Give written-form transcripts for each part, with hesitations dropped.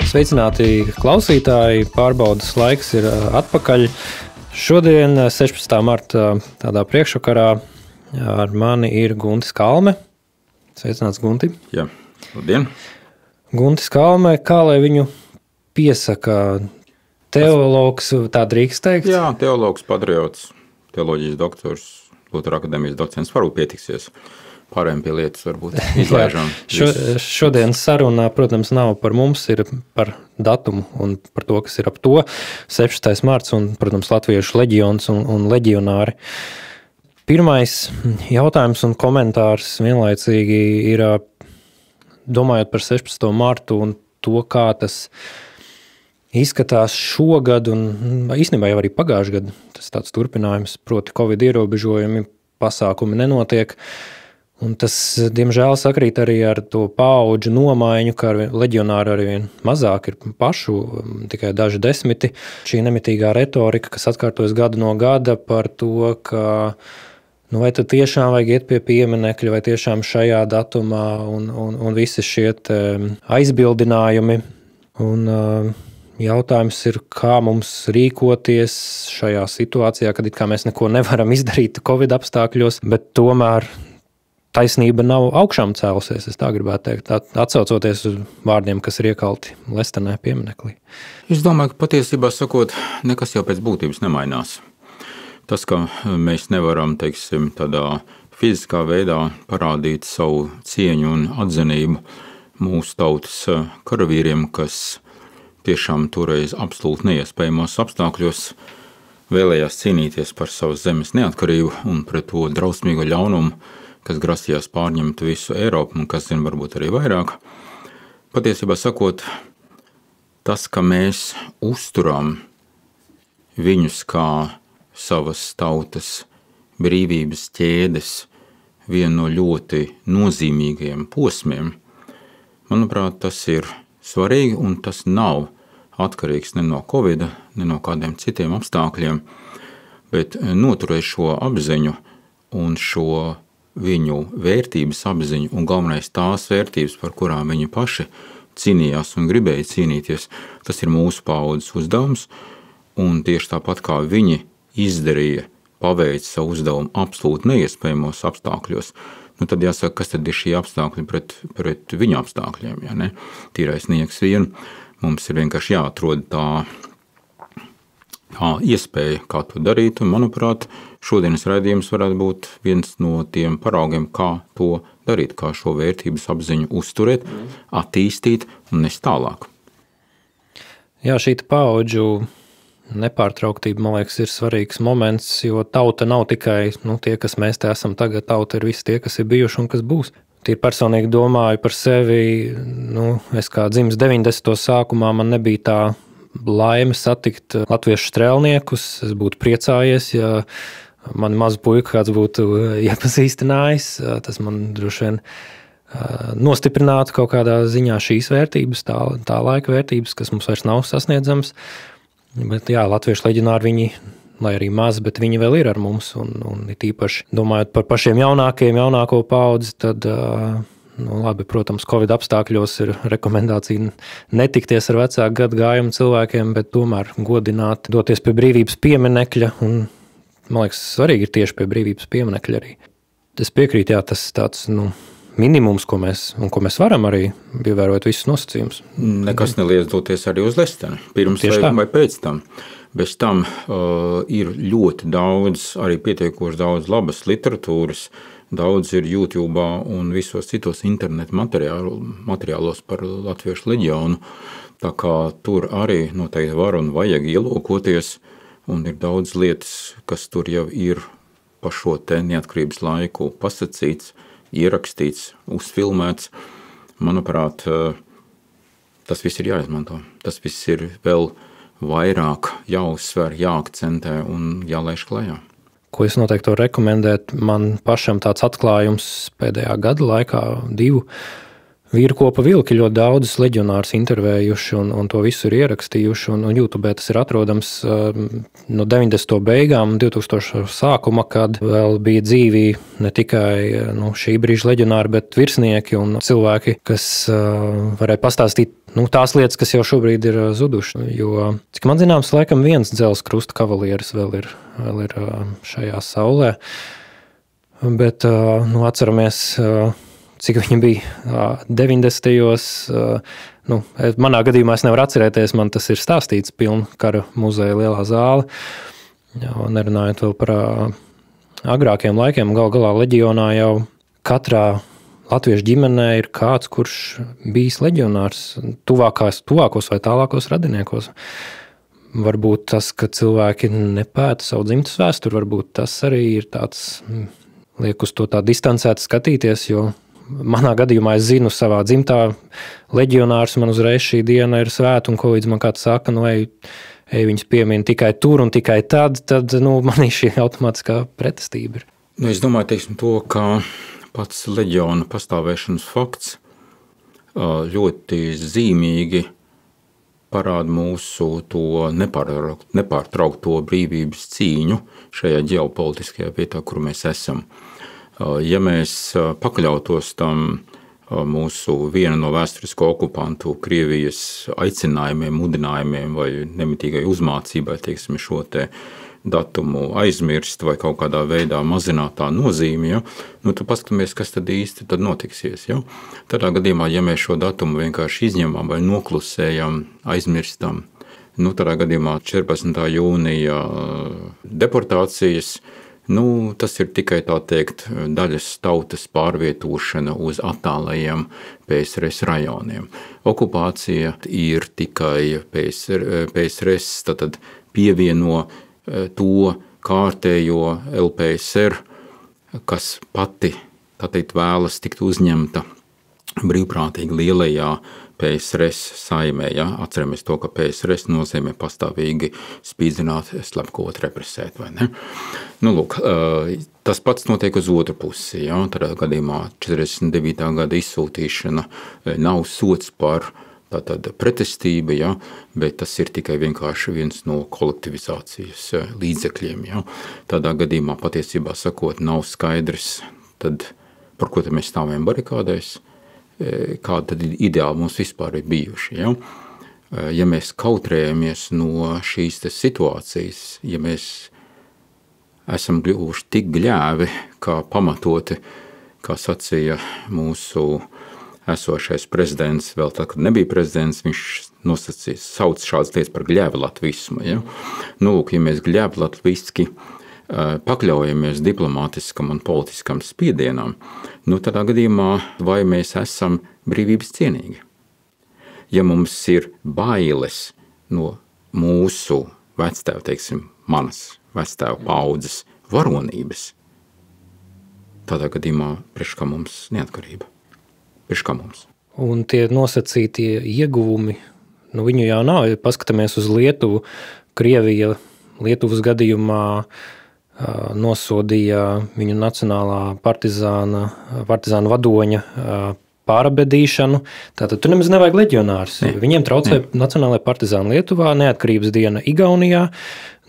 Sveicināti klausītāji, pārbaudas laiks ir atpakaļ. Šodien, 16. marta, tādā priekšvakarā ar mani ir Guntis Kalme. Sveicināts, Gunti. Jā, labdien. Guntis Kalme, kā lai viņu piesaka? Teologs, tā drīkst teikt? Jā, teologs, patriots, teoloģijas doktors, Lutera akadēmijas docents, varbūt pietiksies. Pārējiem pie lietas varbūt izlaižam. Šodienas saruna, protams, nav par mums, ir par datumu un par to, kas ir ap to. 16. marts un, protams, Latviešu leģions un leģionāri. Pirmais jautājums un komentārs vienlaicīgi ir, domājot par 16. martu un to, kā tas izskatās šogad un īstenībā jau arī pagājušajā gadā. Tas tāds turpinājums, proti Covid ierobežojumi, pasākumi nenotiek. Un tas, diemžēl, sakrīt arī ar to paudžu nomaiņu, ka leģionāri arvien mazāk ir pašu, tikai daži desmiti. Šī nemitīgā retorika, kas atkārtojas gadu no gada par to, ka vai tad tiešām vajag iet pie pieminekļa, vai tiešām šajā datumā un visi šie aizbildinājumi. Un jautājums ir, kā mums rīkoties šajā situācijā, kad it kā mēs neko nevaram izdarīt Covid apstākļos, bet tomēr taisnība nav augšām cēlusies, es tā gribētu teikt, atsaucoties uz vārdiem, kas ir iekalti Lestenē pieminaklī. Es domāju, ka patiesībā sakot, nekas jau pēc būtības nemainās. Tas, ka mēs nevaram, teiksim, tādā fiziskā veidā parādīt savu cieņu un atzinību mūsu tautas karavīriem, kas tiešām toreiz absolūti neiespējamos apstākļos vēlējās cīnīties par savas zemes neatkarību un pret to drausmīgo ļaunumu, kas grasījās pārņemt visu Eiropu un kas zina varbūt arī vairāk. Patiesībā sakot, tas, ka mēs uzturam viņus kā savas tautas brīvības ķēdes vienu no ļoti nozīmīgajiem posmiem, manuprāt, tas ir svarīgi un tas nav atkarīgs ne no Covida, ne no kādiem citiem apstākļiem, bet noturēt šo apziņu un šo viņu vērtības apziņu un galvenais tās vērtības, par kurām viņi paši cīnījās un gribēja cīnīties, tas ir mūsu paaudzes uzdevums, un tieši tāpat kā viņi izdarīja, paveica savu uzdevumu absolūti neiespējamos apstākļos, tad jāsaka, kas tad ir šie apstākļi pret viņu apstākļiem, ja ne? Tīrais nieks vien, mums ir vienkārši jāatrod tā iespēja, kā to darīt, un, manuprāt, šodienas raidījums varētu būt viens no tiem paraugiem, kā to darīt, kā šo vērtības apziņu uzturēt, attīstīt un nest tālāk. Jā, šī paudžu nepārtrauktība, man liekas, ir svarīgs moments, jo tauta nav tikai tie, kas mēs te esam tagad, tauta ir visi tie, kas ir bijuši un kas būs. Tīri personīgi domāju par sevi, es kā dzimis 90. sākumā, man nebija tā laime satikt latviešu strēlniekus. Es būtu priecājies, ja mani mazu puiku kāds būtu iepazīstinājis. Tas man droši vien nostiprinātu kaut kādā ziņā šīs vērtības, tā laika vērtības, kas mums vairs nav sasniedzams. Bet jā, latviešu leģionāri viņi, lai arī maz, bet viņi vēl ir ar mums. Un it īpaši domājot par pašiem jaunāko paudzi, tad labi, protams, Covid apstākļos ir rekomendācija netikties ar vecāku gadu gājumu cilvēkiem, bet tomēr godināt, doties pie brīvības pieminekļa, un, man liekas, svarīgi ir tieši pie brīvības pieminekļa arī. Es piekrītu, jā, tas tāds, minimums, ko mēs varam arī ievērot visus nosacījumus. Nekas neliedz doties arī uz Lesteni, pirms vai pēc tam. Bez tam ir ļoti daudz, arī pietiekoši daudz labas literatūras, daudz ir YouTube un visos citos internetu materiālos par Latviešu leģionu, tā kā tur arī noteikti var un vajag ielūkoties, un ir daudz lietas, kas tur jau ir pa šo te neatkarības laiku pasacīts, ierakstīts, uzfilmēts. Manuprāt, tas viss ir jāizmanto. Tas viss ir vēl vairāk jāuzsver, jāakcentē un jālaiž klajā. Ko es noteikti varu rekomendēt, man pašam tāds atklājums pēdējā gada laikā 2 vīrkopa vilki ļoti daudzus leģionārus intervējuši un to visu ir ierakstījuši, un YouTube tas ir atrodams no 90. beigām, 2000. sākuma, kad vēl bija dzīvi ne tikai šī brīža leģionāri, bet virsnieki un cilvēki, kas varēja pastāstīt tās lietas, kas jau šobrīd ir zudušas. Jo, cik man zināms, laikam viens dzelzs krusta kavalieris vēl ir šajā saulē. Bet atceramies, cik viņi bija 90. Manā gadījumā es nevaru atcerēties, man tas ir stāstīts pilna kara muzeja lielā zāle. Nerunājot vēl par agrākiem laikiem, gal galā leģionā jau katrā latviešu ģimenē ir kāds, kurš bijis leģionārs tuvākos vai tālākos radiniekos. Varbūt tas, ka cilvēki nepēta savu dzimtas vēsturi, varbūt tas arī ir tāds, liek uz to tā distancēti skatīties, jo manā gadījumā es zinu savā dzimtā leģionārs, man uzreiz šī diena ir svēta, un ko līdz man kāds saka, ej viņus piemin tikai tur un tikai tad manī šī automātiskā pretestība ir. Es domāju, to, ka pats leģiona pastāvēšanas fakts ļoti zīmīgi parāda mūsu to nepārtraukto brīvības cīņu šajā ģeopolitiskajā vietā, kur mēs esam. Ja mēs pakļautos tam mūsu viena no vēsturisko okupantu Krievijas aicinājumiem, mudinājumiem vai nemitīgai uzmācībai, šo te datumu aizmirst vai kaut kādā veidā mazināt tā nozīmi, tad paskatāmies, kas tad īsti tad notiksies. Tādā gadījumā, ja mēs šo datumu vienkārši izņemam vai noklusējam, aizmirstam, tādā gadījumā 14. jūnija deportācijas, tas ir tikai tā teikt daļas tautas pārvietošana uz attālajiem PSRS rajoniem. Okupācija ir tikai PSRS, tad pievieno to kārtējo LPSR, kas pati, tā teikt, vēlas tikt uzņemta brīvprātīgi lielajā PSRS saimē. Atceramies to, ka PSRS nozīmē pastāvīgi spīdzināt, slepkavot, represēt, vai ne? Tas pats notiek uz otru pusi. Tādā gadījumā 49. gada izsūtīšana nav sots par tātad pretestība, bet tas ir tikai vienkārši viens no kolektivizācijas līdzekļiem. Tādā gadījumā patiesībā sakot, nav skaidrs, tad, par ko mēs stāvējam barikādēs, kāda tad ideāli mums vispār ir bijuši. Ja mēs kautrējamies no šīs situācijas, ja mēs esam kļuvuši tik gļēvi, kā pamatoti, kā sacīja mūsu esošais prezidents, vēl tā, kad nebija prezidents, viņš sauc šādas lietas par gļēvelatvismu. Ja mēs gļēvelatviski pakļaujamies diplomātiskam un politiskam spiedienam, tādā gadījumā vai mēs esam brīvības cienīgi? Ja mums ir bailes no mūsu vectēva, manas vectēva paudzes varonības, tādā gadījumā priekš kā mums neatkarība? Priekš kā mums? Un tie nosacītie ieguvumi, viņu jau nav. Ja paskatāmies uz Lietuvu, Krievija Lietuvas gadījumā nosodīja viņu nacionālā partizāna vadoņa pārabedīšanu. Tātad tur nemaz nevajag leģionārus. Viņiem traucē nacionālajā partizāna Lietuvā, neatkarības diena Igaunijā.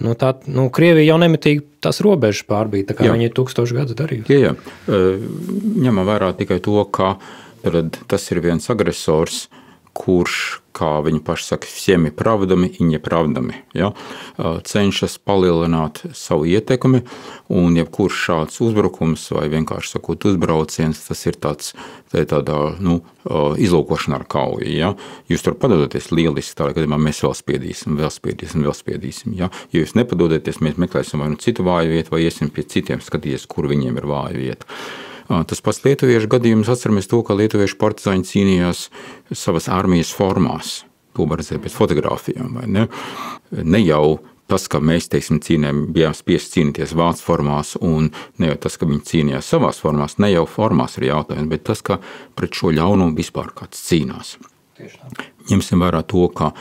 Krievija jau nemitīgi tās robežas pārbīja, tā kā viņi 1000 gadus darīja. Ņemam vērā tikai to, ka tas ir viens agresors, kurš, kā viņi paši saka, всеми правдами и неправдами, cenšas palielināt savu ietekmi, un jebkurš šāds uzbrukums vai vienkārši sakot uzbrauciens, tas ir tādā izlūkošana ar kauju. Jūs tur padodaties lieliski, tādā gadījumā mēs vēl spiedīsim. Ja jūs nepadodaties, mēs meklēsim vai citu vāju vietu, vai iesim pie citiem skatīties, kur viņiem ir vāja vieta. Tas pats lietuviešu gadījums, atceramies to, ka lietuviešu partizāņi cīnījās savas armijas formās. To var redzēt pēc fotogrāfijām, vai ne? Ne jau tas, ka mēs, bijām spiesti cīnīties vācu formās, un ne jau tas, ka viņi cīnījās savās formās, ne jau formās ir jautājums, bet tas, ka pret šo ļaunumu vispār kāds cīnās. Ņemsim vērā to, ka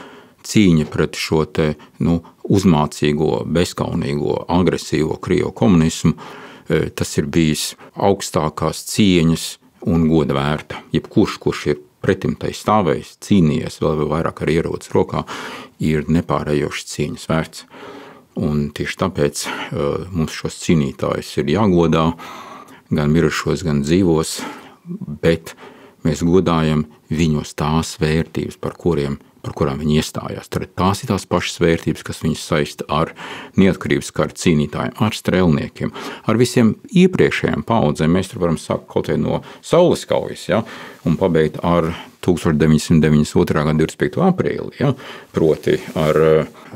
cīņa pret šo te, uzmācīgo, bezkaunīgo, agresīvo krievu komunismu, tas ir bijis augstākās cieņas un goda vērta. Jebkurš ir pretim tai stāvējis, cīnījies, vēl vairāk ar ieroci rokā, ir nepārējoši cieņas vērts. Un tieši tāpēc mums šos cīnītājus ir jāgodā, gan mirušos, gan dzīvos, bet mēs godājam viņos tās vērtības, par kurām viņi iestājās. Tad tās ir tās pašas vērtības, kas viņus saista ar neatkarības kara cīnītājiem, ar strēlniekiem, ar visiem iepriekšējiem paudzēm. Mēs tur varam sākt kaut vai no Saules kaujas, ja, un pabeigt ar 1992. gada 25. aprīli, ja, proti ar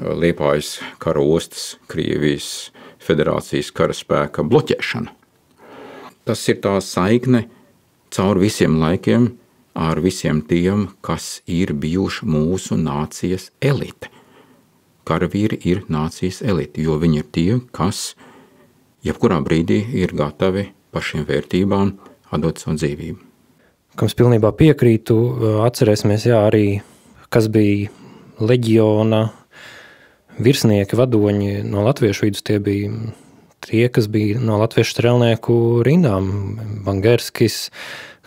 Liepājas kara ostas Krievijas Federācijas karaspēka bloķēšanu. Tas ir tā saikne caur visiem laikiem ar visiem tiem, kas ir bijuši mūsu nācijas elite. Karavīri ir nācijas elite, jo viņi ir tie, kas jebkurā brīdī ir gatavi par šīm vērtībām atdot savu dzīvību. Kam es pilnībā piekrītu, atcerēsimies arī, kas bija leģiona virsnieki, vadoņi no latviešu vidus. Tie bija tie, kas bija no latviešu strēlnieku rindām. Bangerskis,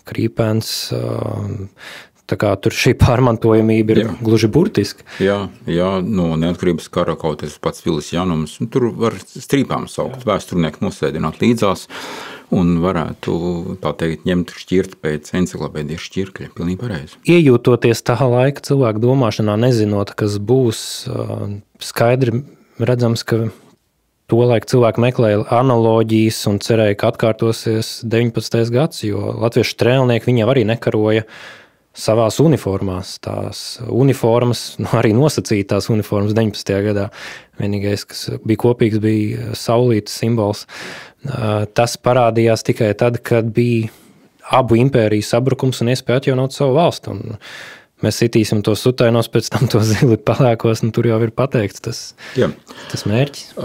Krīpens, tā kā tur šī pārmantojamība ir gluži burtiska. Jā, no neatkarības kara kaut tas pats Vilis Janums, tur var strīpām saukt, vēsturnieku nosēdināt līdzās un varētu, tā teikt, ņemt šķirt pēc enciklopēdijas šķirkļa, pilnīgi pareizi. Iejūtoties tā laika cilvēku domāšanā, nezinot, kas būs, skaidri redzams, ka tolaik cilvēki meklēja analoģijas un cerēja, ka atkārtosies 19. gads, jo latviešu strēlnieki viņi arī nekaroja savās uniformās. Tās uniformas, arī nosacītās uniformas 19. gadā. Vienīgais, kas bija kopīgs, bija saulītes simbols. Tas parādījās tikai tad, kad bija abu impēriju sabrukums un iespēja atjaunot savu valstu. Un mēs sitīsim tos sutainos, pēc tam to zili palēkos, un tur jau ir pateikts tas mērķis.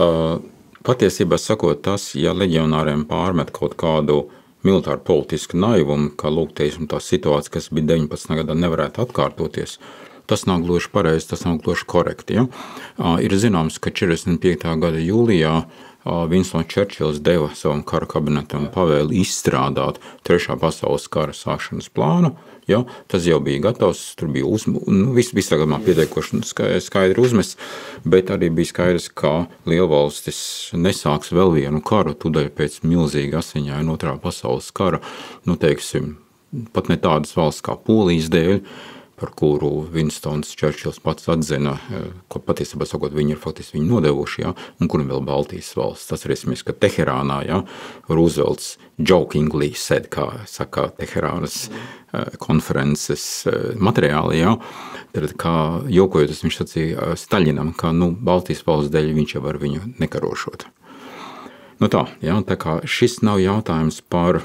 Patiesībā sakot tas, ja leģionāriem pārmet kaut kādu militāru politisku naivumu, ka lūk, teiksim, tā situācija, kas bija 19. gadā, nevarētu atkārtoties, tas nav gluži pareizi, tas nav gluži korekti. Ja? Ir zināms, ka 45. gada jūlijā Winstons Čerčils deva savam kara kabinetam pavēli izstrādāt 3. pasaules kara sākšanas plānu. Ja, tas jau bija gatavs, tur bija visā gadījumā pietiekoši skaidri uzmests, bet arī bija skaidrs, ka lielvalstis nesāks vēl vienu karu, tūdaļ pēc milzīga asiņaina 2. pasaules kara, teiksim, pat ne tādas valsts kā Polijas dēļ, par kuru Winstons Čerčils pats atzina, ko patiesībā sakot, viņi ir faktiski viņu nodevuši, ja, un kuram vēl Baltijas valsts. Tas arī, ka Teherānā, ja, Roosevelts jokingly said, kā saka Teherānas konferences materiāli, ja, tad kā jokojoties viņš sacīja Staļinam, ka Baltijas valsts dēļ viņš jau ar viņu nekarošot. Tā kā šis nav jautājums par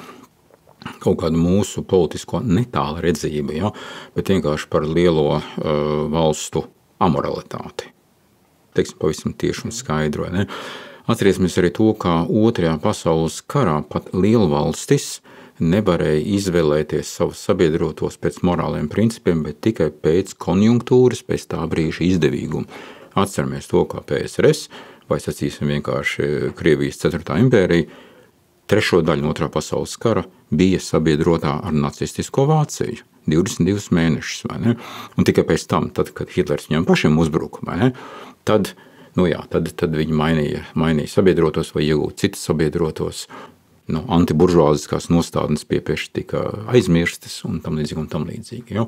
kaut kādu mūsu politisko netāla redzību, ja, bet vienkārši par lielo valstu amoralitāti. Teiksim, pavisam tieši un skaidro. Ne? Atcerēsimies arī to, ka 2. pasaules karā pat lielvalstis nevarēja izvēlēties savus sabiedrotos pēc morāliem principiem, bet tikai pēc konjunktūras, pēc tā brīža izdevīguma. Atceramies to, kā PSRS, vai sacīsim vienkārši Krievijas 4. impērija, 3. daļu no 2. pasaules kara bija sabiedrotā ar nacistisko Vāciju 22 mēnešus, vai ne? Un tikai pēc tam, tad, kad Hitlers viņam pašiem uzbruka, vai ne? Tad viņi mainīja sabiedrotos vai iegūt citus sabiedrotos. Antiburžuāziskās nostādnes piepieši tika aizmirstas un tam līdzīgi. Ja?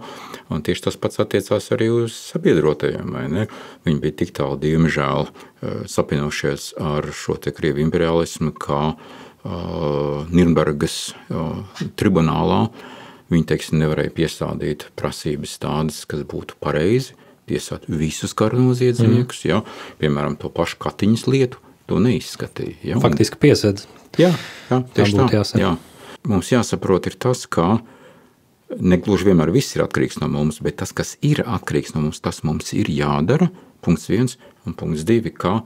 Un tieši tas pats attiecās arī uz sabiedrotajiem, vai ne? Viņi bija tik tālu, diemžēl, sapinošies ar šo te Krievu imperialismu, kā Nirnbergas tribunālā viņi, teiksim, nevarēja piestādīt prasības tādas, kas būtu pareizi, tiesāt visus kara noziedzniekus, ja? Piemēram, to pašu Katiņas lietu, to neizskatīja. Ja? Faktiski piesedz. Jā, tieši tā. Jā. Mums jāsaprot ir tas, ka negluži vienmēr viss ir atkarīgs no mums, bet tas, kas ir atkarīgs no mums, tas mums ir jādara, punkts 1, un punkts 2, ka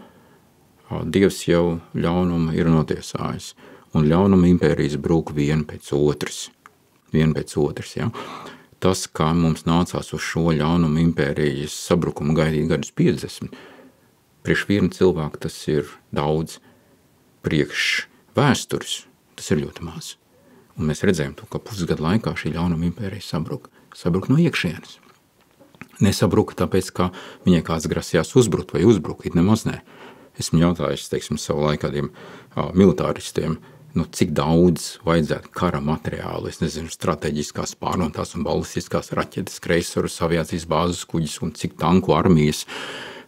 Dievs jau ļaunumu ir notiesājis, un ļaunuma impērijas brūk viena pēc otras. Ja? Tas, kā mums nācās uz šo ļaunuma impērijas sabrukumu gaidīt gadus 50, priekš vienu cilvēku tas ir daudz, priekš vēstures tas ir ļoti maz. Un mēs redzējām to, ka pusgadu laikā šī ļaunuma impērija sabruka no iekšienes. Nesabruka tāpēc, ka viņai kāds grasījās uzbrukt vai uzbrukt, it nemaz ne. Esmu jautājis, teiksim, savu laiku kādiem militāristiem, cik daudz vajadzētu kara materiālu, es nezinu, strateģiskās pārnotās un balistiskās raķetes, kreisorus, aviācijas bāzes kuģis un cik tanku armijas,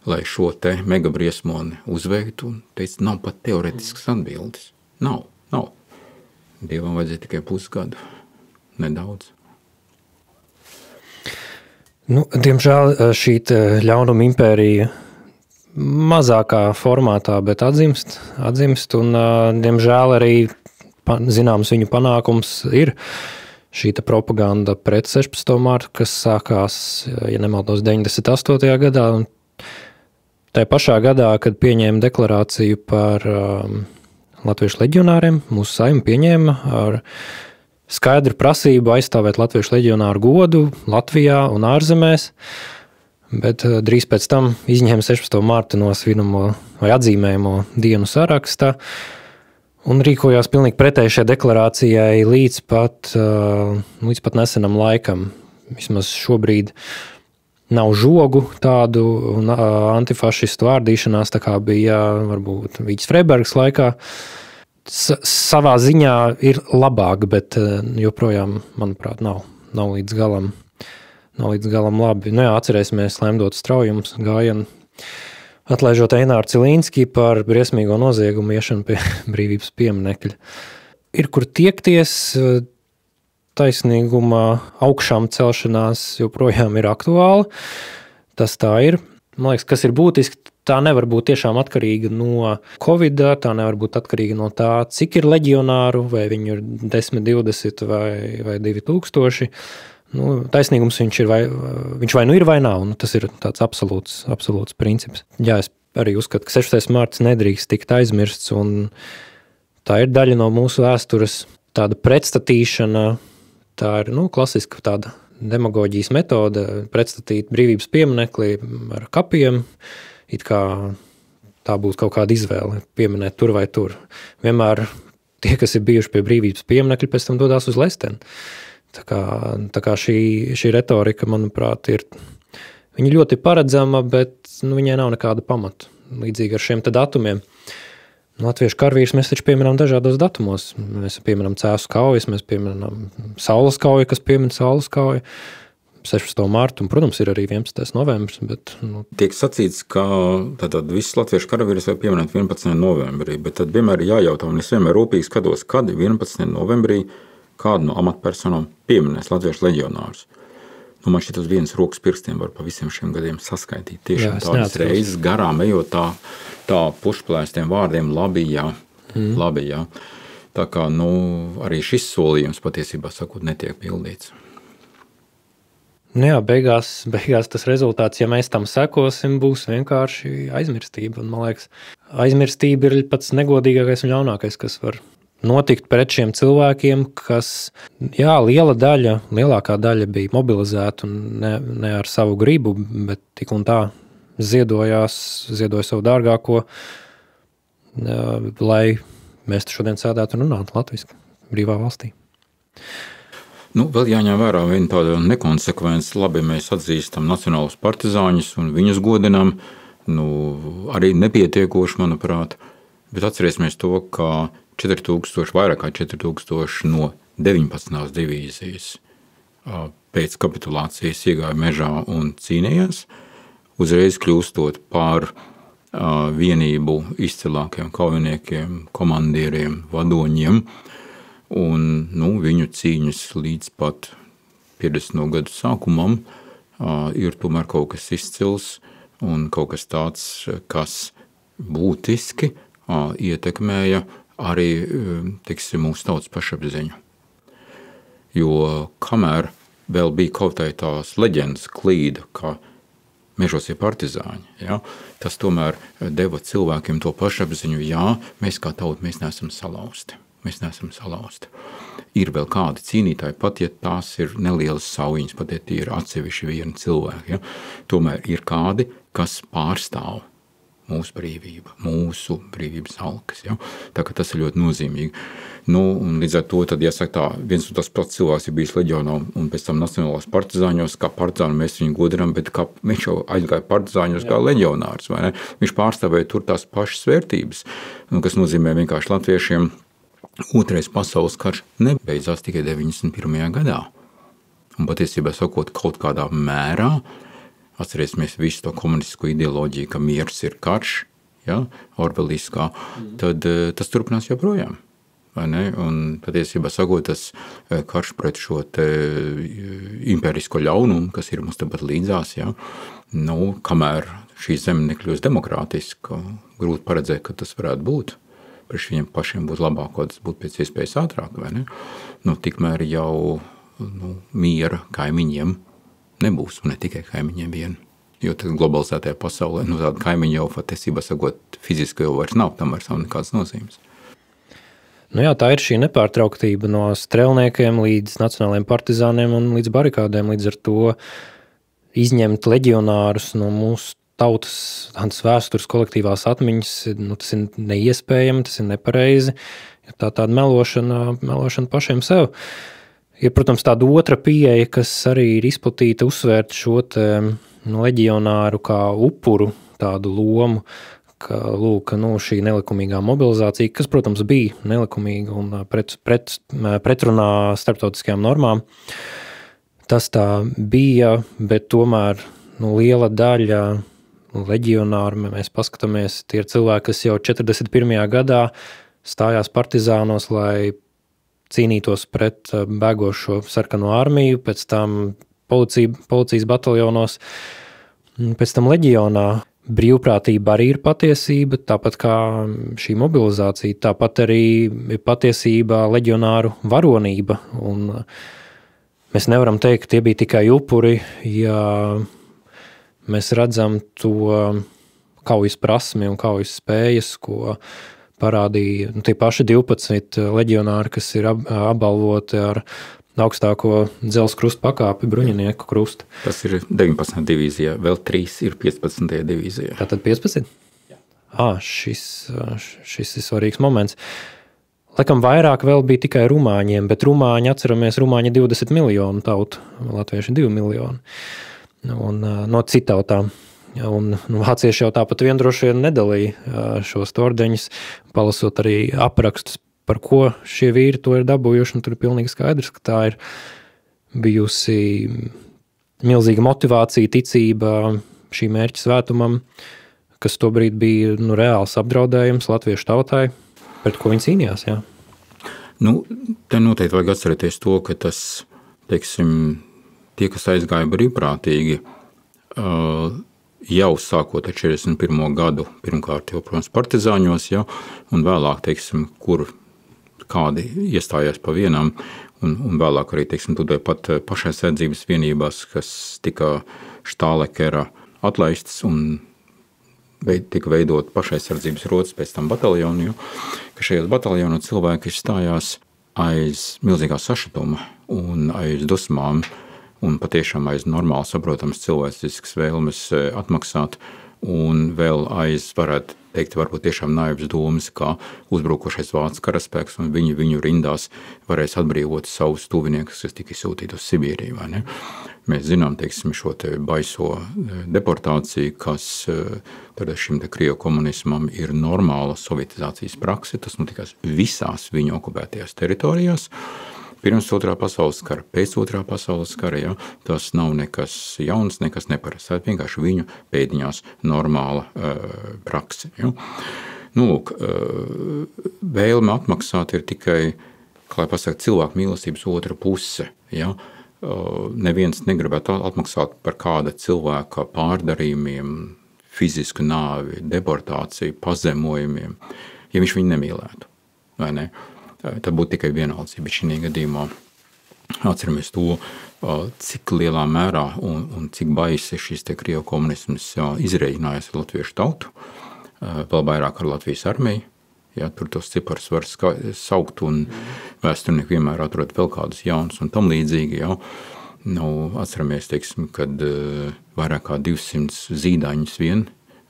lai šo te megabriesmoni uzveiktu, un teica, nav pat teoretiskas atbildes. Nav. Dievam vajadzēja tikai pusgadu. Nedaudz. Diemžēl šī ļaunuma impērija mazākā formātā, bet atzimst un, diemžēl, arī zināms viņu panākums ir šī propaganda pret 16. martu, kas sākās, ja nemaldos, 98. gadā, un tajā pašā gadā, kad pieņēma deklarāciju par latviešu leģionāriem, mūsu Saeima pieņēma ar skaidru prasību aizstāvēt latviešu leģionāru godu Latvijā un ārzemēs, bet drīz pēc tam izņēma 16. martu no svinamo vai atzīmējamo dienu sarakstā un rīkojās pilnīgi pretēji šai deklarācijai līdz pat nesenam laikam. Vismaz šobrīd nav žogu tādu antifašistu vārdīšanās, tā kā bija varbūt Vīķis Freibergs laikā. Savā ziņā ir labāk, bet joprojām, manuprāt, nav līdz galam labi. Atcerēsimies Lemdotu straujums gājienu, atlaižot Eināru Cilīnski par briesmīgo noziegumu iešanu pie brīvības pieminekļa. Ir kur tiekties, taisnīguma augšām celšanās joprojām ir aktuāla. Tas tā ir. Man liekas, kas ir būtiski, tā nevar būt tiešām atkarīga no Covid, tā nevar būt atkarīga no tā, cik ir leģionāru, vai viņu ir 10, 20 vai 2000. Taisnīgums viņš vai nu ir vai nav. Tas ir tāds absolūts princips. Jā, es arī uzskatu, ka 16. marts nedrīkst tikt aizmirsts, un tā ir daļa no mūsu vēstures, tāda pretstatīšana. Tā ir klasiska tāda demagoģijas metode, pretstatīt brīvības pieminekli ar kapiem, it kā tā būtu kaut kāda izvēle, pieminēt tur vai tur. Vienmēr tie, kas ir bijuši pie brīvības pieminekļa, pēc tam dodās uz lesteni. Tā kā šī retorika, manuprāt, viņa ļoti paredzama, bet viņai nav nekāda pamata. Līdzīgi ar šiem datumiem. Latviešu karavīrus mēs taču pieminām dažādos datumos. Mēs pieminām Cēsu kaujas, mēs pieminām Saules kauju, kas piemin Saules kauju, 16. martu, un, protams, ir arī 11. novembris. Bet, Tiek sacīts, ka tātad visus latviešu karavīrus var pieminēt 11. novembrī, bet tad vienmēr ir jājautā, un es vienmēr rūpīgi skatos, kad 11. novembrī kādu no amatpersonām pieminēs latviešu leģionārus. Man šķiet uz vienas rokas pirkstiem var pa visiem šiem gadiem saskaitīt. Tiešām tādas reizes garām ejot tā pušplēstiem vārdiem labi, jā. Tā kā, arī šis solījums patiesībā sakot netiek pildīts. Jā, beigās tas rezultāts, ja mēs tam sekosim, būs vienkārši aizmirstība. Un, man liekas, aizmirstība ir pats negodīgākais un ļaunākais, kas var notikt pret šiem cilvēkiem, kas, lielākā daļa bija mobilizēta un ne ar savu gribu, bet tik un tā ziedoja savu dārgāko, lai mēs šodien sēdētu un runātu latviski brīvā valstī. Vēl jāņem vērā viena tāda nekonsekvence. Labi, mēs atzīstam nacionālus partizāņus un viņus godinām, arī nepietiekoši, manuprāt, bet atcerēsimies to, ka vairāk kā 4000 no 19. divīzijas pēc kapitulācijas iegāja mežā un cīnījās, uzreiz kļūstot par vienību izcilākiem kaujiniekiem, komandieriem, vadoņiem, un viņu cīņas līdz pat 50. gadu sākumam ir tomēr kaut kas izcils un kaut kas tāds, kas būtiski ietekmēja arī, mūsu tautas pašapziņu. Jo kamēr vēl bija kaut tās leģendas klīda, ka mežos ir partizāņi, tas tomēr deva cilvēkiem to pašapziņu, mēs kā tauta, mēs neesam salauzti. Ir vēl kādi cīnītāji, pat ja tās ir nelielas saujiņas, pat ja tie ir atsevišķi vieni cilvēki, tomēr ir kādi, kas pārstāv mūsu brīvība, mūsu brīvības alkas. Tā kā tas ir ļoti nozīmīgi. Un līdz ar to, tad jāsaka tā, viens un tas pats cilvēks ir bijis leģionā un pēc tam nacionālās partizāņos, kā partizāni mēs viņu godinām, bet kā viņš jau aizgāja partizāņos kā leģionārs, vai ne? Viņš pārstāvēja tur tās pašas vērtības, kas nozīmē vienkārši latviešiem Otrais pasaules karš nebeidzās tikai 91. gadā. Un patiesībā sakot, kaut kādā mērā, atcerēsimies visu to komunistisko ideoloģiju, ka miers ir karš, ja, orveliskā, tad tas turpinās joprojām. Vai ne? Un patiesībā sakot, tas karš pret šo te imperisko ļaunumu, kas ir mums tepat līdzās, ja, kamēr šī zeme nekļūst demokrātiska, grūti paredzēt, ka tas varētu būt. Priekš viņiem pašiem būtu labāk, ko tas būtu pēc iespējas ātrāk, vai ne? Tikmēr jau miera kaimiņiem nebūs, un ne tikai kaimiņiem vien. Jo tad globalizētajā pasaulē, tāda kaimiņa jau patiesībā sakot, fiziski jau vairs nav, tam vairs nav nekādas nozīmes. Jā, tā ir šī nepārtrauktība no strelniekiem līdz nacionālajiem partizāniem un līdz barikādēm, līdz ar to izņemt leģionārus no mūsu tautas tādas vēstures kolektīvās atmiņas, tas ir neiespējami, tas ir nepareizi, ir tāda melošana pašiem sev. Ir, protams, tāda otra pieeja, kas arī ir izplatīta, uzsvērt šo leģionāru kā upuru tādu lomu, ka šī nelikumīgā mobilizācija, kas, protams, bija nelikumīga un pretrunā starptautiskajām normām, tas tā bija, bet tomēr liela daļa leģionāri, mēs paskatāmies, tie ir cilvēki, kas jau 41. gadā stājās partizānos, lai cīnītos pret bēgošo sarkano armiju, pēc tam policijas bataljonos, pēc tam leģionā. Brīvprātība arī ir patiesība, tāpat kā šī mobilizācija, tāpat arī ir patiesība leģionāru varonība. Un mēs nevaram teikt, ka tie bija tikai upuri, ja mēs redzam to kaujas prasmi un kaujas spējas, ko parādīja tie paši 12 leģionāri, kas ir apbalvoti ar augstāko dzelzs krusta pakāpi, bruņinieku krustu. Tas ir 19. divīzijā, vēl 3 ir 15. divīzijā. Tātad 15? Jā. Šis ir svarīgs moments. Laikam vairāk vēl bija tikai rumāņiem, bet rumāņi, atceramies, rumāņi 20 miljonu tautu, latvieši 2 miljoni. Un no citautām. Un vācieši jau tāpat vien droši vien nedalīja šos ordeņus, palasot arī aprakstus, par ko šie vīri to ir dabūjuši, un tur ir pilnīgi skaidrs, ka tā ir bijusi milzīga motivācija, ticība šī mērķa svētumam, kas tobrīd bija reāls apdraudējums latviešu tautai, pret ko viņi cīnījās, jā. Te noteikti vajag atcerēties to, ka tas, teiksim, tie, kas aizgāja brīvprātīgi, jau sākot ar 41. gadu, pirmkārt jau, protams, partizāņos, ja, un vēlāk, teiksim, kur kādi iestājās pa vienam, un vēlāk arī, teiksim, tudē pat pašaizsardzības vienībās, kas tika Štālekera atlaistas un tika veidot pašaizsardzības rotas pēc tam bataljonu, ka šajos bataljonu cilvēki stājās aiz milzīgā sašutuma un aiz dusmām, un patiešām aiz normāli saprotams cilvēciskas vēlmes atmaksāt, un vēl aiz, varētu teikt, varbūt tiešām naivas domas, kā uzbrukošais vācu karaspēks, un viņu rindās varēs atbrīvot savus tuviniekus, kas tika izsūtīti uz Sibīriju, vai ne? Mēs zinām, teiksim, šo te baiso deportāciju, kas tad šim te Krievu komunismam ir normāla sovietizācijas prakse, tas notikās visās viņu okupētajās teritorijās, pirms 2. pasaules kara, pēc 2. pasaules kara, ja, tas nav nekas jauns, nekas neparasts. Tā ir vienkārši viņu pēdiņās normāla prakse. Ja. Vēlme atmaksāt ir tikai, kā pasaka, cilvēku mīlestības otra puse. Ja. Neviens negribētu atmaksāt par kāda cilvēka pārdarījumiem, fizisku nāvi, deportāciju, pazemojumiem, ja viņš viņu nemīlētu, vai ne? Tad būtu tikai vienaldzība. Šī gadījumā atceramies to, cik lielā mērā un cik baisi šis te Krievu komunisms izreģinājās ar latviešu tautu, vēl vairāk ar Latvijas armiju. Ja, tur tos ciparus var saukt, un vēsturnieki vienmēr atrod vēl kādus jaunus un tam līdzīgi. Ja. Atceramies, teiksim, kad vairāk kā 200 zīdaiņus vien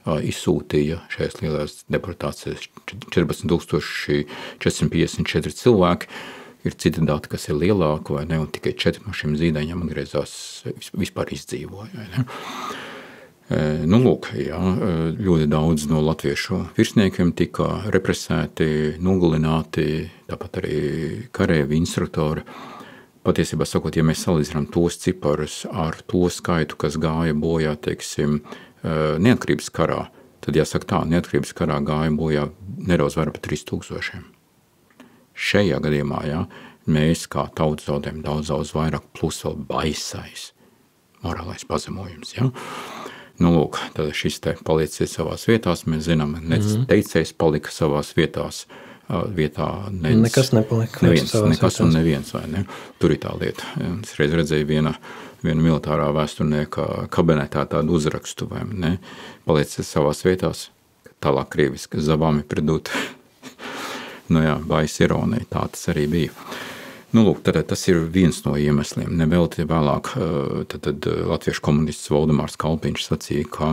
izsūtīja šajās lielās deportācijas 14,454 cilvēki. Ir citi dati, kas ir lielāki, vai ne, un tikai 4 no šiem zīdaiņiem atgriezās vispār izdzīvoja. Vai ne. Nu, lūk, jā, ļoti daudz no latviešu virsniekiem tika represēti, nogalināti, tāpat arī karēvi, instruktori. Patiesībā sakot, ja mēs salīdzinām tos ciparus ar to skaitu, kas gāja bojā, teiksim, neatkarības karā, tad jāsaka tā, neatkarības karā gāja bojā nedaudz vairāk par 3000. Šajā gadījumā, jā, mēs kā tauta zaudējam daudz vairāk, plus vēl baisais morālais pazemojums, jā. Nu, lūk, tad šis te palieciet savās vietās, mēs zinām, teicējs palika savās vietās, nekas nepalika. Nekas un neviens, vai ne? Tur ir tā lieta. Es reiz redzēju viena militārā vēsturnieka kabinetā tādu uzrakstu, vai ne? Palieciet savās vietās, tālāk krieviski, zavami pridūt. Nu jā, bais ironija, tā tas arī bija. Nu, lūk, tad tas ir viens no iemesliem. Nevelti vēlāk tad latviešu komunists Valdemārs Kalpiņš sacīja, ka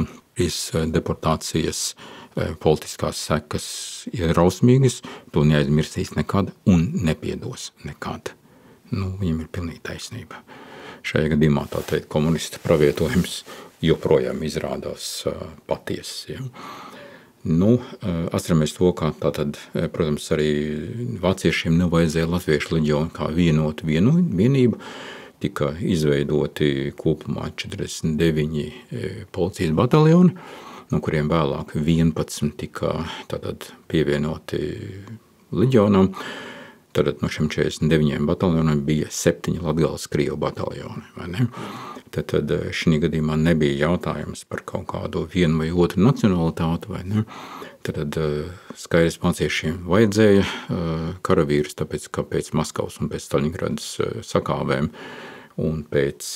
deportācijas politiskās sekas ir rausmīgas, to neaizmirsīs nekad un nepiedos nekad. Nu, viņam ir pilnīgi taisnība. Šajā gadījumā tā teikt komunista pravietojums joprojām izrādās patiesas. Ja? Nu, atceramies to, ka tātad, protams, arī vāciešiem nevajadzēja latviešu leģionu kā vienību. Tika izveidoti kopumā 49 policijas bataljoni, no kuriem vēlāk 11 tika tātad pievienoti leģionam. Tātad no šiem 49 bataljoniem bija 7 Latgales krievu bataljoni, vai ne? Tad šī gadījumā nebija jautājums par kaut kādu vienu vai otru nacionalitāti, vai ne? Tad skaidrs vāciešiem vajadzēja karavīrus, tāpēc, ka pēc Maskavas un pēc Staļingradas sakāvēm un pēc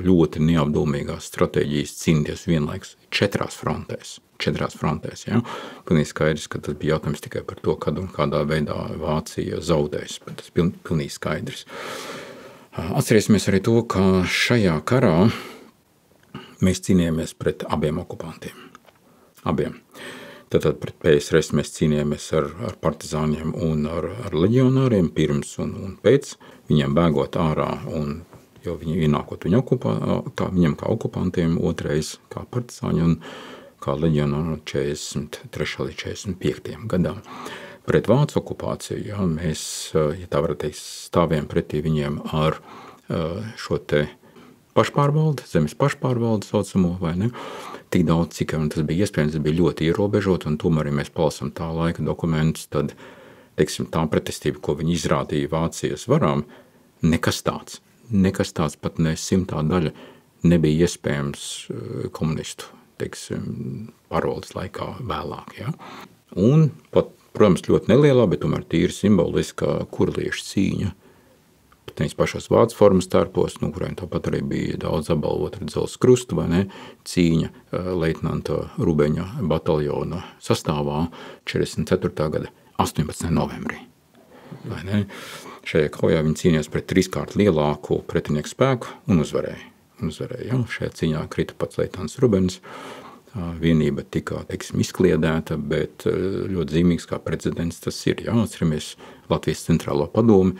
ļoti neapdomīgās stratēģijas cīnīties vienlaikus 4 frontēs. Ja? Pilnīgi skaidrs, ka tas bija jautājums tikai par to, kad un kādā veidā Vācija zaudēs, bet tas pilnīgi skaidrs. Atcerēsimies arī to, ka šajā karā mēs cīnījāmies pret abiem okupantiem. Abiem. Tātad pret PSRS mēs cīnījāmies ar partizāņiem un ar leģionāriem pirms un pēc, viņiem bēgot ārā un jau viņi ienākot viņam kā okupantiem, otrais kā partizāņi un kā leģionāri 43. līdz 45. gadam. Pret vācu okupāciju, jā, mēs, ja tā varētu teikt, stāvējam pretī viņiem ar šo te pašpārvaldi, zemes pašpārvaldi saucamo, vai ne? Tik daudz, cik tas bija iespējams, tas bija ļoti ierobežot, un tomēr, ja mēs palasam tā laika dokumentus, tad, teiksim, tā pretestība, ko viņi izrādīja Vācijas varām, nekas tāds pat ne 100 daļa nebija iespējams komunistu, teiksim, pārvaldes laikā vēlāk, jā. Un pat, protams, ļoti nelielā, bet tomēr tīri simboliskā kurliešu cīņa. Pat viņas pašās vācu formas tērpos, no kuriem tāpat arī bija daudz apbalvot ar dzelzs krustu, vai ne, cīņa leitnanta Rubeņa bataljona sastāvā 44. gada 18. novembrī. Vai ne? Šajā kaujā viņi cīnījās pret 3-kārt lielāku pretinieku spēku un uzvarēja. Jā. Šajā cīņā krita pats leitnants Rubens. Vienība tika, teiksim, izkliedēta, bet ļoti zīmīgs kā precedents tas ir. Jā, atceramies Latvijas centrālo padomi,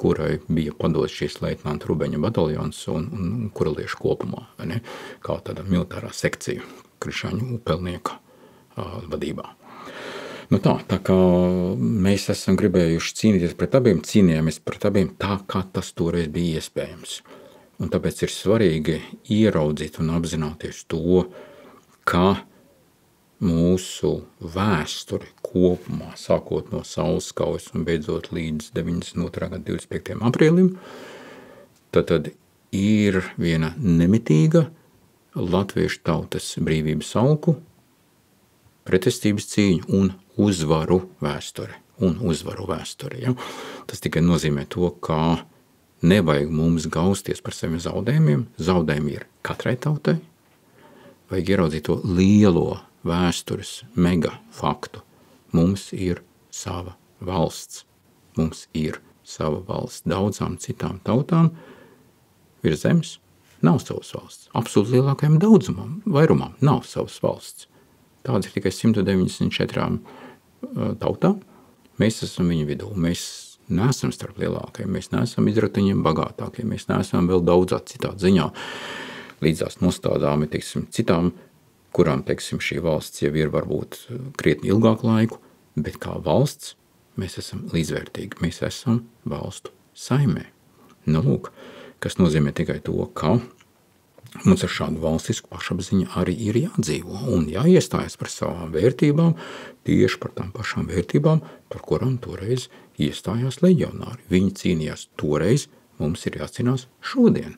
kurai bija padots šīs leitnanta Rubeņa bataljons un kurliešu kopumā, vai ne? Kā tāda militārā sekcija Krišāņu upelnieka vadībā. Nu tā kā mēs esam gribējuši cīnīties pret abiem, cīnījāmies pret abiem tā, kā tas toreiz bija iespējams. Un tāpēc ir svarīgi ieraudzīt un apzināties to, ka mūsu vēsturi kopumā, sākot no Saules kaujas un beidzot līdz 92. gada 25. aprīlim, tad ir viena nemitīga latviešu tautas brīvības alku, pretestības cīņu un uzvaru vēsture. Ja? Tas tikai nozīmē to, ka nevajag mums gausties par saviem zaudējumiem. Zaudējumi ir katrai tautai. Vajag ieraudzīt to lielo vēstures mega faktu. Mums ir sava valsts. Mums ir sava valsts. Daudzām citām tautām virs zemes nav savas valsts. Absolūti lielākajam daudzumam, vairumam nav savas valsts. Tādas ir tikai 194 tautām. Mēs esam viņu vidū. Mēs neesam starp lielākajiem. Mēs neesam izratiņiem bagātākiem. Mēs neesam vēl daudzā citā ziņā līdzās nostādāmi, teiksim, citām kuram, teiksim, šī valsts jau ir varbūt krietni ilgāku laiku, bet kā valsts mēs esam līdzvērtīgi, mēs esam valstu saimē. Nu, lūk, kas nozīmē tikai to, ka mums ar šādu valstisku pašapziņu arī ir jādzīvo un jāiestājas par savām vērtībām, tieši par tām pašām vērtībām, par kurām toreiz iestājās leģionāri. Viņi cīnījās toreiz, mums ir jācīnās šodien.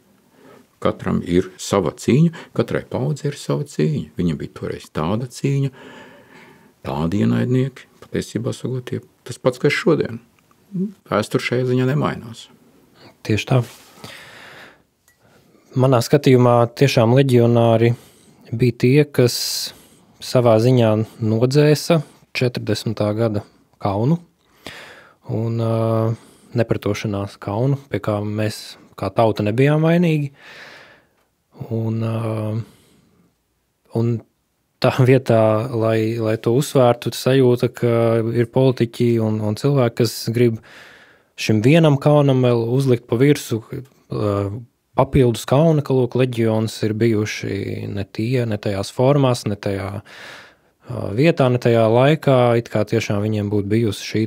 Katram ir sava cīņa, katrai paudzei ir sava cīņa. Viņam bija toreiz tāda cīņa, tādi ienaidnieki, patiesībā sakot, tas pats, kas šodien. Vēsture šajā ziņā nemainās. Tieši tā. Manā skatījumā tiešām leģionāri bija tie, kas savā ziņā nodzēsa 40. gada kaunu un nepretošanās kaunu, pie kā mēs kā tauta nebijām vainīgi. Un tā vietā, lai to uzsvērtu, sajūta, ka ir politiķi un cilvēki, kas grib šim vienam kaunam vēl uzlikt pa virsu papildus kauna, ka lūk, leģions ir bijuši ne tajās formās, ne tajā vietā, ne tajā laikā, it kā tiešām viņiem būtu bijusi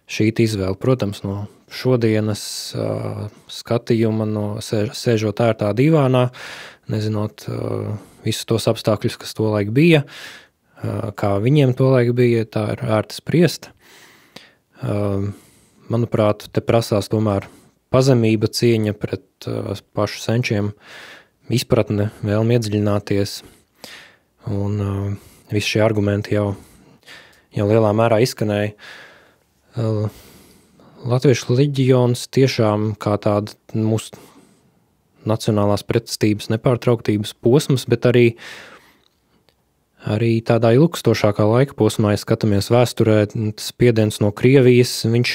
šī izvēle. Protams, no šodienas skatījuma, sēžot ērtā divānā, nezinot visus tos apstākļus, kas tolaik bija, kā viņiem tolaik bija, tā ir ērti spriest. Manuprāt, te prasās tomēr pazemība, cieņa pret pašu senčiem, izpratne, vēlme iedziļināties. Un visi šie argumenti jau lielā mērā izskanēja. Latviešu leģions tiešām kā tāda mūsu nacionālās pretestības nepārtrauktības posms, bet arī tādā ilgstošākā laika posmā, ja skatāmies vēsturē, spiediens no Krievijas, viņš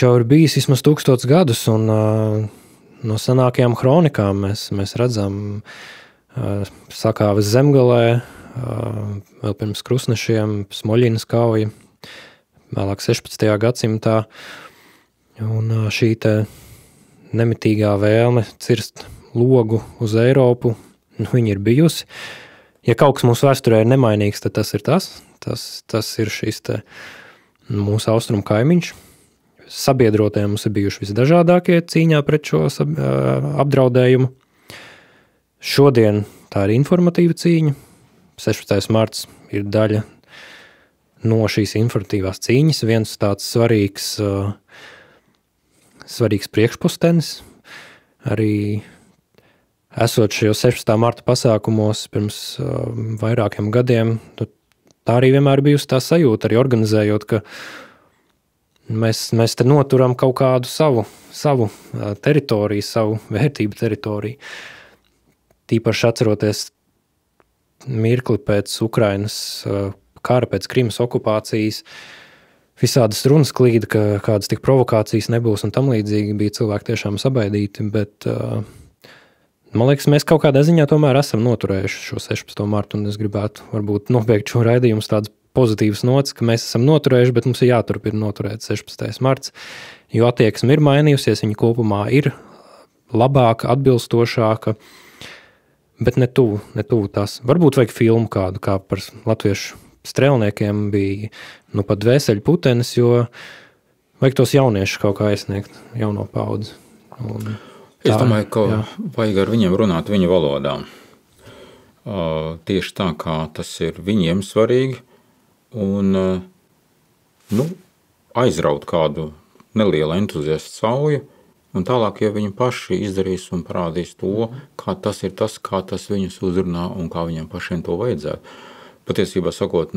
jau ir bijis vismaz 1000 gadus, un no senākajām kronikām mēs redzam Sakāves zemgalē, vēl pirms krustnešiem, Smoļinas kauja, vēlāk 16. gadsimtā, un šī te nemitīgā vēlme cirst logu uz Eiropu, viņa ir bijusi. Ja kaut kas mūsu vēsturē ir nemainīgs, tad tas ir tas ir šis te mūsu austrumu kaimiņš. Sabiedrotie mums ir bijuši visdažādākie cīņā pret šo apdraudējumu. Šodien tā ir informatīva cīņa. 16. marts ir daļa no šīs informatīvās cīņas. Viens tāds svarīgs priekšpostenis. Arī esot šajos 16. marta pasākumos pirms vairākiem gadiem, tā arī vienmēr bijusi tā sajūta, arī organizējot, ka mēs te noturam kaut kādu savu teritoriju, savu vērtību teritoriju. Tīpaši atceroties mirkli pēc Ukrainas kara, pēc Krimas okupācijas, visādas runas klīda, ka kādas tik provokācijas nebūs un tam līdzīgi, bija cilvēki tiešām sabaidīti, bet man liekas, mēs kaut kādā ziņā tomēr esam noturējuši šo 16. martu, un es gribētu varbūt nobeigt šo raidījumu tādas pozitīvas nots, ka mēs esam noturējuši, bet mums ir jāturpina noturēt 16. marts, jo attieksme ir mainījusies, viņa kopumā ir labāka, atbilstošāka, bet ne tuvu tās. Varbūt vajag filmu kādu, kā par latviešu strēlniekiem bija pat Dvēseļu putenis, jo vajag tos jauniešus kaut kā iesniegt, jauno paudzi. Es domāju, ka vajag ar viņiem runāt viņu valodā. Tieši tā, kā tas ir viņiem svarīgi, un aizraut kādu nelielu entuziastu sauju, un tālāk, ja viņi paši izdarīs un parādīs to, kā tas ir tas, kā tas viņus uzrunā un kā viņiem pašiem to vajadzētu. Patiesībā sakot,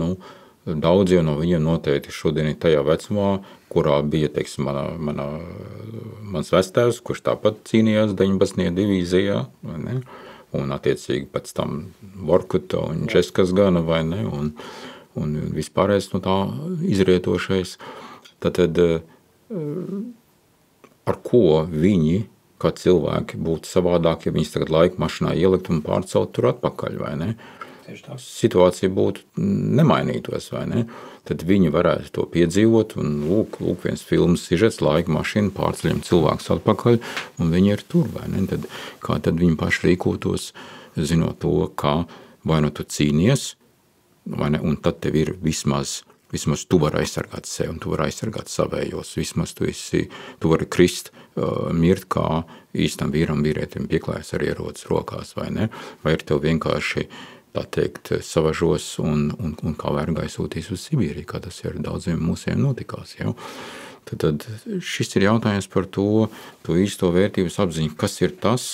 daudzi no viņiem noteikti šodien ir tajā vecumā, kurā bija, teiksim, mans vectēvs, kurš tāpat cīnījās 19. divīzijā, vai ne? Un attiecīgi pēc tam Vorkuta un Českas gana, vai ne? Un vispārējais no tā izrietošais. Tad ar ko viņi, kā cilvēki, būtu savādāk, ja viņus tagad laika mašinā ielikt un pārcelt tur atpakaļ, vai ne? Situācija būtu nemainītos, vai ne? Tad viņi varētu to piedzīvot, un lūk viens filmas sižets, laika mašīna, pārceļam cilvēkus atpakaļ, un viņi ir tur, vai ne? Tad, kā tad viņi paši rīkotos zinot to, ka vai nu tu cīnies, vai ne, un tad tev ir vismaz tu vari aizsargāt sevi, un tu vari aizsargāt savējos, vismaz tu vari krist, mirt kā īstam vīrietim pieklājas ar ierodas rokās, vai ne, vai ir tev vienkārši, tā teikt, savažos un kā vergai sūtīs uz Sibīriju, kā tas ir daudziem mūsiem notikās, jau. Tad šis ir jautājums par to īsto vērtības apziņu, kas ir tas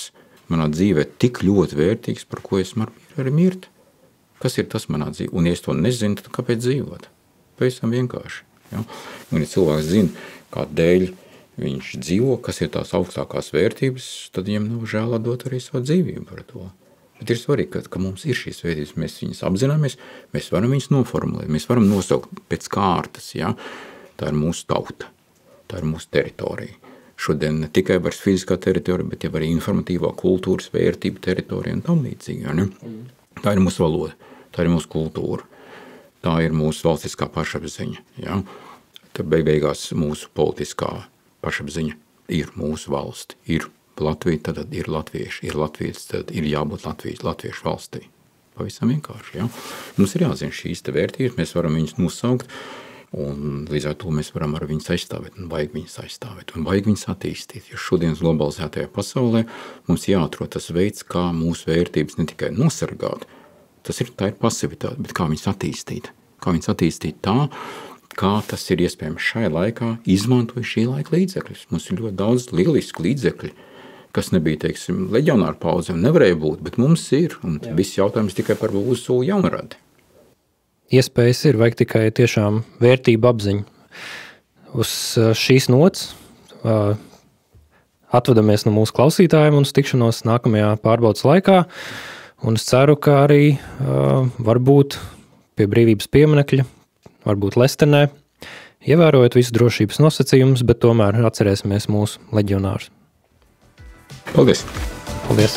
manā dzīvē tik ļoti vērtīgs, par ko es varu arī mirt. Kas ir tas manā dzīvē? Un ja es to nezinu, tad kāpēc dzīvot? Pavisam vienkārši. Ja? Un ja cilvēks zina, kādēļ viņš dzīvo, kas ir tās augstākās vērtības, tad viņam nav žēl dot arī savu dzīvību par to. Bet ir svarīgi, ka mums ir šīs vērtības, mēs viņas apzināmies, mēs varam viņas noformulēt, mēs varam nosaukt pēc kārtas, ja? Tā ir mūsu tauta, tā ir mūsu teritorija. Šodien ne tikai vairs fiziskā teritorija, bet jau arī informatīvā kultūras vērtība teritorija un tam līdzīgi. Ja? Tā ir mūsu valoda, tā ir mūsu kultūra, tā ir mūsu valstiskā pašapziņa. Ja? Tad beigās mūsu politiskā pašapziņa ir mūsu valsti, ir Latvija, tad ir latvieši, ir latvietis, tad ir jābūt latviešu valstī. Pavisam vienkārši, ja? Mums ir jāzina šīs te vērtības, mēs varam viņus nosaukt, un līdz ar to mēs varam ar viņus aizstāvēt, un vajag viņus aizstāvēt, un vajag viņus attīstīt. Jo šodienas globalizētajā pasaulē mums jāatrod tas veids, kā mūsu vērtības ne tikai nosargāt, tā ir pasivitāte, bet kā viņus attīstīt. Kā viņus attīstīt tā, kā tas ir iespējams šai laikā, izmantoja šī laika līdzekļus. Mums ir ļoti daudz lielisku līdzekļu, kas nebija, teiksim, leģionāru paudzēm, nevarēja būt, bet mums ir, un viss jautājums tikai par mūsu jaunradi. Iespējas ir, vajag tikai tiešām vērtību apziņu. Uz šīs nots atvadamies no mūsu klausītājiem un tikšanos nākamajā pārbaudas laikā, un es ceru, ka arī varbūt pie brīvības pieminekļa, varbūt Lestenē, ievērojot visus drošības nosacījumus, bet tomēr atcerēsimies mūsu leģionārus. Paldies! Paldies!